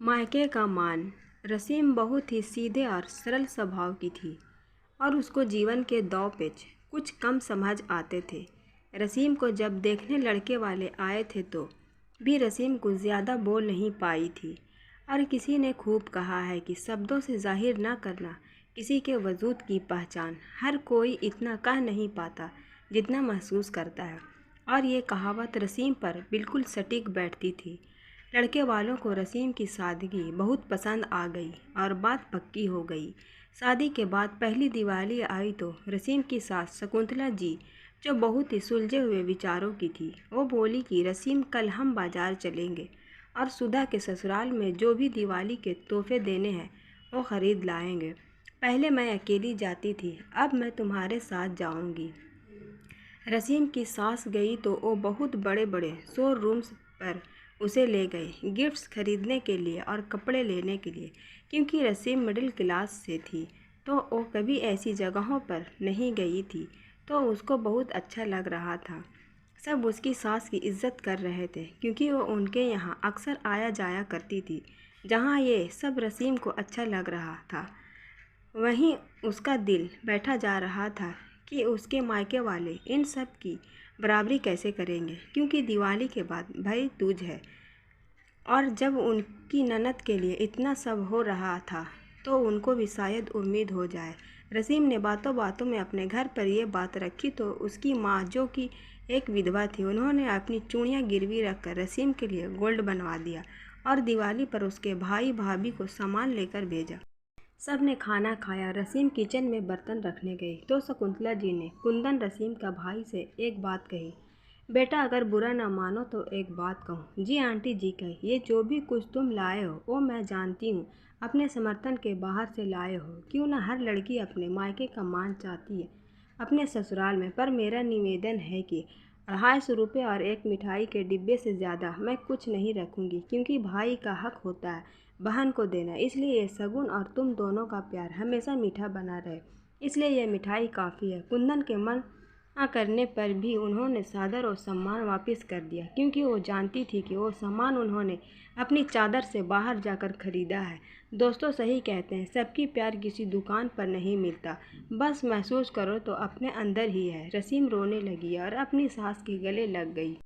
मायके का मान। रसीम बहुत ही सीधे और सरल स्वभाव की थी और उसको जीवन के दांव-पेच कुछ कम समझ आते थे। रसीम को जब देखने लड़के वाले आए थे तो भी रसीम कुछ ज़्यादा बोल नहीं पाई थी। और किसी ने खूब कहा है कि शब्दों से जाहिर न करना किसी के वजूद की पहचान। हर कोई इतना कह नहीं पाता जितना महसूस करता है, और ये कहावत रसीम पर बिल्कुल सटीक बैठती थी। लड़के वालों को रसीम की सादगी बहुत पसंद आ गई और बात पक्की हो गई। शादी के बाद पहली दिवाली आई तो रसीम की सास शकुंतला जी, जो बहुत ही सुलझे हुए विचारों की थी, वो बोली कि रसीम, कल हम बाजार चलेंगे और सुधा के ससुराल में जो भी दिवाली के तोहफे देने हैं वो ख़रीद लाएंगे। पहले मैं अकेली जाती थी, अब मैं तुम्हारे साथ जाऊंगी। रसीम की सास गई तो वो बहुत बड़े बड़े शोरूम्स पर उसे ले गए गिफ्ट्स खरीदने के लिए और कपड़े लेने के लिए। क्योंकि रसीम मिडिल क्लास से थी तो वो कभी ऐसी जगहों पर नहीं गई थी, तो उसको बहुत अच्छा लग रहा था। सब उसकी सास की इज्जत कर रहे थे क्योंकि वो उनके यहाँ अक्सर आया जाया करती थी। जहाँ ये सब रसीम को अच्छा लग रहा था, वहीं उसका दिल बैठा जा रहा था कि उसके मायके वाले इन सब की बराबरी कैसे करेंगे, क्योंकि दिवाली के बाद भाई दूज है। और जब उनकी ननद के लिए इतना सब हो रहा था तो उनको भी शायद उम्मीद हो जाए। रसीम ने बातों बातों में अपने घर पर ये बात रखी तो उसकी माँ, जो कि एक विधवा थी, उन्होंने अपनी चूड़ियाँ गिरवी रखकर रसीम के लिए गोल्ड बनवा दिया और दिवाली पर उसके भाई भाभी को सामान लेकर भेजा। सब ने खाना खाया। रसीम किचन में बर्तन रखने गई तो शकुंतला जी ने कुंदन, रसीम का भाई, से एक बात कही। बेटा, अगर बुरा ना मानो तो एक बात कहूँ। जी आंटी जी कही। ये जो भी कुछ तुम लाए हो वो मैं जानती हूँ अपने समर्थन के बाहर से लाए हो। क्यों ना हर लड़की अपने मायके का मान चाहती है अपने ससुराल में, पर मेरा निवेदन है कि 250 रुपये और एक मिठाई के डिब्बे से ज़्यादा मैं कुछ नहीं रखूँगी, क्योंकि भाई का हक होता है बहन को देना। इसलिए ये शगुन और तुम दोनों का प्यार हमेशा मीठा बना रहे, इसलिए यह मिठाई काफ़ी है। कुंदन के मना करने पर भी उन्होंने सादर और सम्मान वापस कर दिया, क्योंकि वो जानती थी कि वो सामान उन्होंने अपनी चादर से बाहर जाकर खरीदा है। दोस्तों सही कहते हैं, सबकी प्यार किसी दुकान पर नहीं मिलता, बस महसूस करो तो अपने अंदर ही है। रसीम रोने लगी और अपनी सास के गले लग गई।